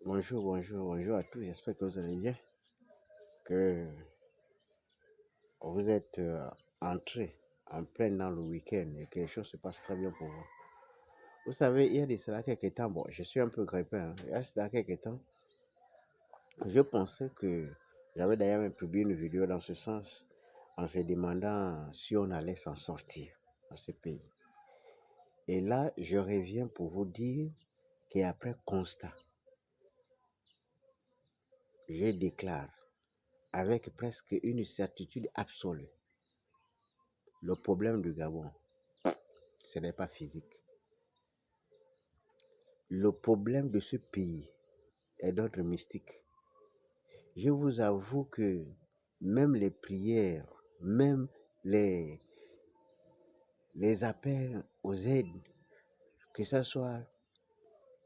Bonjour à tous. J'espère que vous allez bien, que vous êtes entrés en plein dans le week-end et que les choses se passent très bien pour vous. Vous savez, il y a de cela quelques temps, bon, je suis un peu grippé, il y a de cela quelques temps, je pensais que j'avais d'ailleurs même publié une vidéo dans ce sens en se demandant si on allait s'en sortir dans ce pays. Et là, je reviens pour vous dire qu'après constat, je déclare avec presque une certitude absolue, le problème du Gabon, ce n'est pas physique. Le problème de ce pays est d'ordre mystique. Je vous avoue que même les prières, même les, les appels aux aides, que ce soit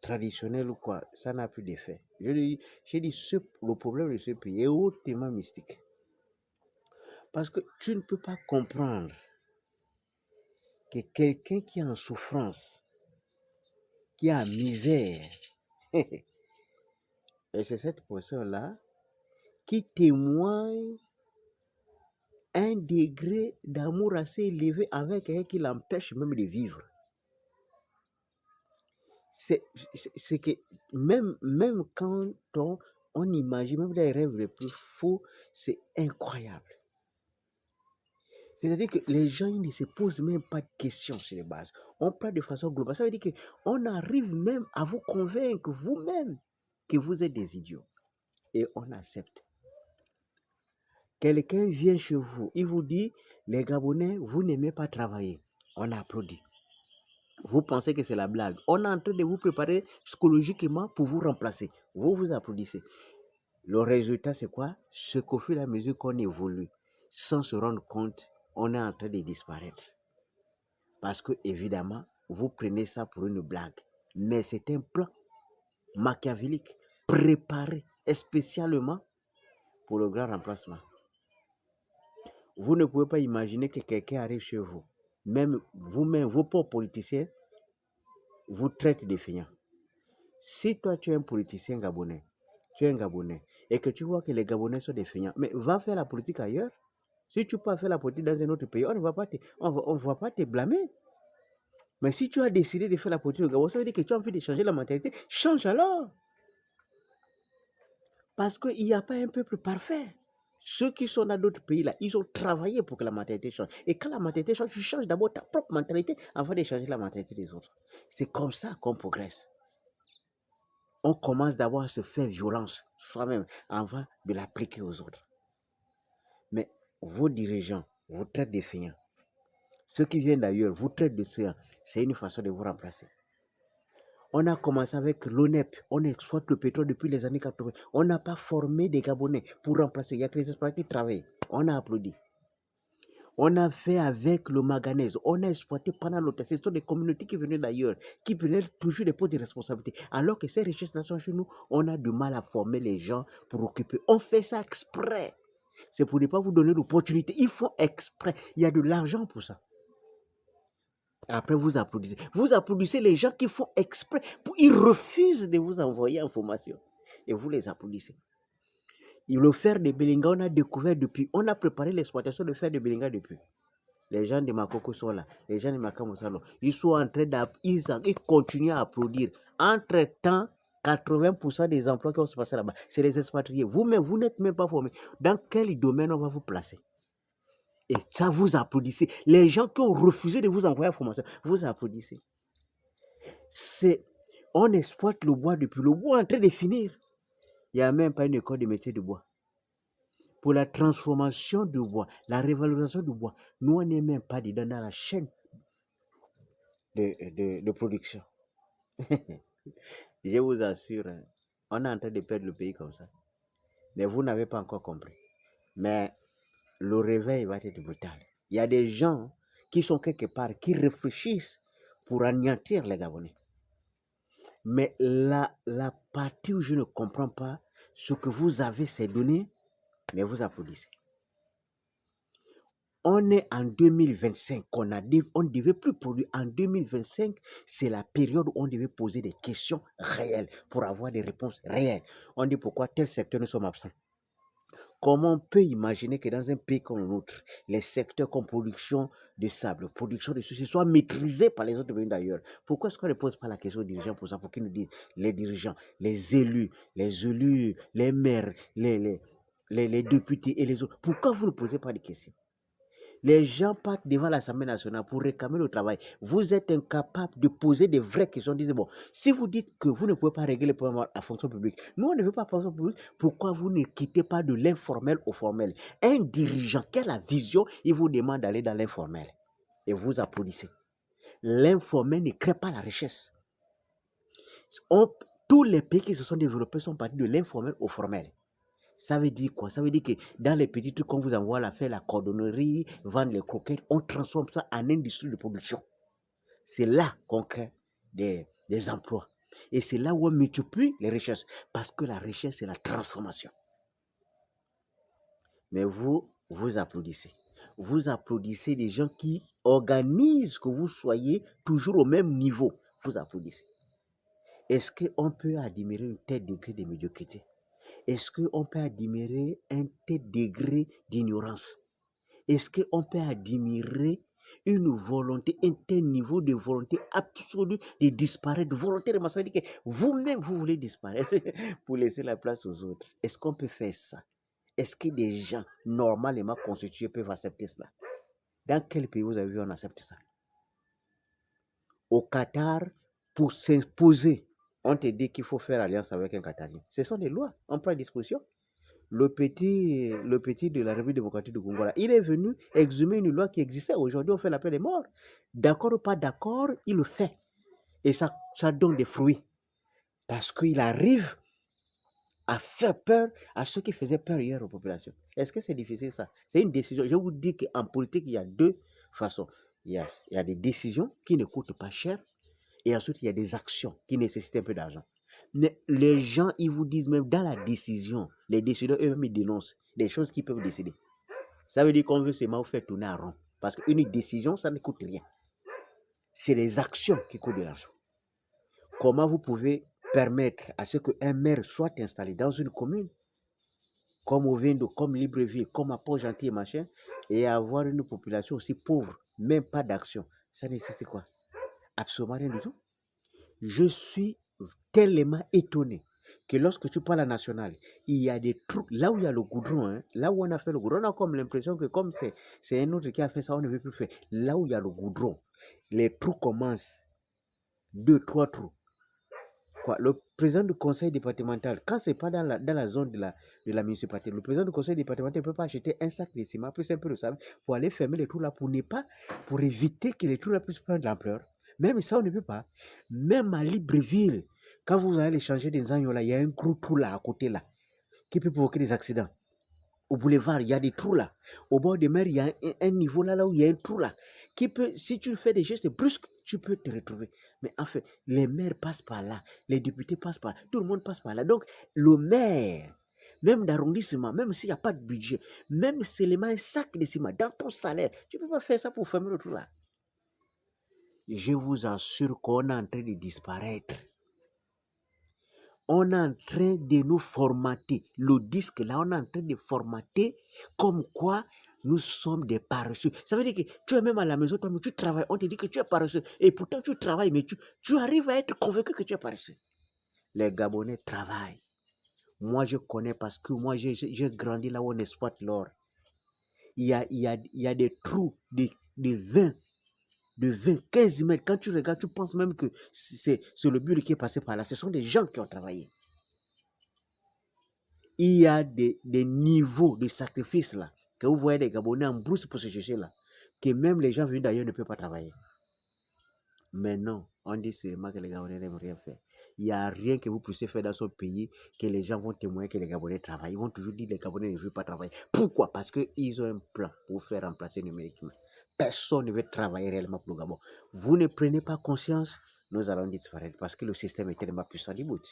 traditionnel ou quoi, ça n'a plus d'effet. J'ai dit, le problème de ce pays est hautement mystique. Parce que tu ne peux pas comprendre que quelqu'un qui est en souffrance, qui est en misère, et c'est cette personne-là qui témoigne un degré d'amour assez élevé avec quelqu'un qui l'empêche même de vivre. C'est que même quand on imagine, même les rêves les plus faux, c'est incroyable. C'est-à-dire que les gens ils ne se posent même pas de questions sur les bases. On parle de façon globale. Ça veut dire qu'on arrive même à vous convaincre vous-même que vous êtes des idiots. Et on accepte. Quelqu'un vient chez vous, il vous dit, les Gabonais, vous n'aimez pas travailler. On applaudit. Vous pensez que c'est la blague. On est en train de vous préparer psychologiquement pour vous remplacer. Vous vous applaudissez. Le résultat, c'est quoi? Ce qu'au fur et à mesure qu'on évolue, sans se rendre compte, on est en train de disparaître. Parce que, évidemment, vous prenez ça pour une blague. Mais c'est un plan machiavélique, préparé spécialement pour le grand remplacement. Vous ne pouvez pas imaginer que quelqu'un arrive chez vous. Même vous-même, vos pauvres politiciens, vous traitent de feignants. Si toi, tu es un politicien gabonais, tu es un Gabonais, et que tu vois que les Gabonais sont des feignants, mais va faire la politique ailleurs. Si tu peux faire la politique dans un autre pays, on ne va pas te blâmer. Mais si tu as décidé de faire la politique au Gabon, ça veut dire que tu as envie de changer la mentalité. Change alors. Parce qu'il n'y a pas un peuple parfait. Ceux qui sont dans d'autres pays, là, ils ont travaillé pour que la mentalité change. Et quand la mentalité change, tu changes d'abord ta propre mentalité avant de changer la mentalité des autres. C'est comme ça qu'on progresse. On commence d'abord à se faire violence soi-même avant de l'appliquer aux autres. Mais vos dirigeants vous traitent de feignants. Ceux qui viennent d'ailleurs vous traitent de séants. C'est une façon de vous remplacer. On a commencé avec l'ONEP. On exploite le pétrole depuis les années 80. On n'a pas formé des Gabonais pour remplacer. Il n'y a que les espoirs qui travaillent. On a applaudi. On a fait avec le manganèse. On a exploité pendant longtemps. Ce sont des communautés qui venaient d'ailleurs, qui prenaient toujours des postes de responsabilité. Alors que ces richesses-là sont chez nous, on a du mal à former les gens pour occuper. On fait ça exprès. C'est pour ne pas vous donner l'opportunité. Ils font exprès. Il y a de l'argent pour ça. Après, vous applaudissez. Vous applaudissez les gens qui font exprès. Ils refusent de vous envoyer information. Et vous les applaudissez. Et le fer de Belinga, on a découvert depuis. On a préparé l'exploitation de fer de Belinga depuis. Les gens de Makoko sont là. Les gens de Makamo sont là. Ils sont en train ils continuent à applaudir. Entre-temps, 80% des emplois qui vont se passer là-bas, c'est les expatriés. Vous-même, vous n'êtes même pas formés. Dans quel domaine on va vous placer? Et ça, vous applaudissez. Les gens qui ont refusé de vous envoyer information, vous applaudissez. On exploite le bois depuis. Le bois est en train de finir. Il n'y a même pas une école de métier de bois. Pour la transformation du bois, la révalorisation du bois, nous, on n'est même pas dedans dans la chaîne de production. Je vous assure, on est en train de perdre le pays comme ça. Mais vous n'avez pas encore compris. Mais le réveil va être brutal. Il y a des gens qui sont quelque part, qui réfléchissent pour anéantir les Gabonais. Mais la partie où je ne comprends pas, ce que vous avez, ces données, mais vous applaudissez. On est en 2025, on ne devait plus produire. En 2025, c'est la période où on devait poser des questions réelles pour avoir des réponses réelles. On dit pourquoi tel secteur nous sommes absents. Comment on peut imaginer que dans un pays comme le nôtre, les secteurs comme production de sable, production de ceci soient maîtrisés par les autres pays d'ailleurs? Pourquoi est-ce qu'on ne pose pas la question aux dirigeants pour ça, pour qu'ils nous disent, les dirigeants, les élus, les maires, les députés et les autres, pourquoi vous ne posez pas de questions? Les gens partent devant l'Assemblée nationale pour réclamer le travail. Vous êtes incapable de poser des vraies questions. Disez, bon, si vous dites que vous ne pouvez pas régler les problèmes à la fonction publique, nous, on ne veut pas la fonction publique, pourquoi vous ne quittez pas de l'informel au formel? Un dirigeant qui a la vision, il vous demande d'aller dans l'informel. Et vous applaudissez. L'informel ne crée pas la richesse. Tous les pays qui se sont développés sont partis de l'informel au formel. Ça veut dire quoi? Ça veut dire que dans les petits trucs qu'on vous envoie à faire la cordonnerie, vendre les croquettes, on transforme ça en industrie de production. C'est là qu'on crée des emplois. Et c'est là où on multiplie les richesses. Parce que la richesse, c'est la transformation. Mais vous applaudissez. Vous applaudissez des gens qui organisent que vous soyez toujours au même niveau. Vous applaudissez. Est-ce qu'on peut admirer un tel degré de médiocrité? Est-ce qu'on peut admirer un tel degré d'ignorance? Est-ce qu'on peut admirer une volonté, un tel niveau de volonté absolue de disparaître, de volonté de massacrer, que vous-même, vous voulez disparaître pour laisser la place aux autres? Est-ce qu'on peut faire ça? Est-ce que des gens normalement constitués peuvent accepter cela? Dans quel pays vous avez vu on accepte ça? Au Qatar, pour s'imposer, on te dit qu'il faut faire alliance avec un Qatarien. Ce sont des lois, on prend disposition. Le petit de la République démocratique du Congo, il est venu exhumer une loi qui existait. Aujourd'hui, on fait la paix des morts. D'accord ou pas d'accord, il le fait. Et ça donne des fruits. Parce qu'il arrive à faire peur à ceux qui faisaient peur hier aux populations. Est-ce que c'est difficile ça? C'est une décision. Je vous dis qu'en politique, il y a deux façons. Il y a des décisions qui ne coûtent pas cher. Et ensuite, il y a des actions qui nécessitent un peu d'argent. Mais les gens, ils vous disent même dans la décision, les décideurs eux-mêmes, ils dénoncent des choses qu'ils peuvent décider. Ça veut dire qu'on veut seulement vous faire tourner à rond. Parce qu'une décision, ça ne coûte rien. C'est les actions qui coûtent de l'argent. Comment vous pouvez permettre à ce qu'un maire soit installé dans une commune, comme Ovendo, comme Libreville, comme à Port-Gentil et machin, et avoir une population aussi pauvre, même pas d'action? Ça nécessite quoi? Absolument rien du tout. Je suis tellement étonné que lorsque tu parles à National, il y a des trous, là où il y a le goudron, hein, là où on a fait le goudron, on a comme l'impression que comme c'est un autre qui a fait ça, on ne veut plus faire. Là où il y a le goudron, les trous commencent, 2, 3 trous. Quoi, le président du conseil départemental, quand ce n'est pas dans la zone de la municipalité, le président du conseil départemental ne peut pas acheter un sac de ciment plus un peu de sable pour aller fermer les trous là pour éviter que les trous là puissent prendre de l'ampleur. Même ça, on ne peut pas. Même à Libreville, quand vous allez changer des agneaux là, il y a un gros trou là à côté là qui peut provoquer des accidents. Au boulevard, il y a des trous là. Au bord des mers, il y a un niveau là où il y a un trou là qui peut, si tu fais des gestes brusques, tu peux te retrouver. Mais en fait, les maires passent par là, les députés passent par là, tout le monde passe par là. Donc, le maire, même d'arrondissement, même s'il n'y a pas de budget, même seulement un sac de ciment dans ton salaire, tu ne peux pas faire ça pour fermer le trou là. Je vous assure qu'on est en train de disparaître. On est en train de nous formater. Le disque là, on est en train de formater comme quoi nous sommes des paresseux. Ça veut dire que tu es même à la maison, toi, mais tu travailles, on te dit que tu es paresseux. Et pourtant, tu travailles, mais tu arrives à être convaincu que tu es paresseux. Les Gabonais travaillent. Moi, je connais parce que moi, j'ai grandi là où on exploite l'or. Il y a des trous de 20, 15 mètres. Quand tu regardes, tu penses même que c'est le but qui est passé par là. Ce sont des gens qui ont travaillé. Il y a des niveaux de sacrifice là, que vous voyez des Gabonais en brousse pour se chercher là, que même les gens venus d'ailleurs ne peuvent pas travailler. Mais non, on dit seulement que les Gabonais n'aiment rien faire. Il n'y a rien que vous puissiez faire dans ce pays que les gens vont témoigner que les Gabonais travaillent. Ils vont toujours dire que les Gabonais ne veulent pas travailler. Pourquoi? Parce qu'ils ont un plan pour faire remplacer numériquement. Personne ne veut travailler réellement pour le Gabon. Vous ne prenez pas conscience, nous allons disparaître parce que le système est tellement puissant du bout.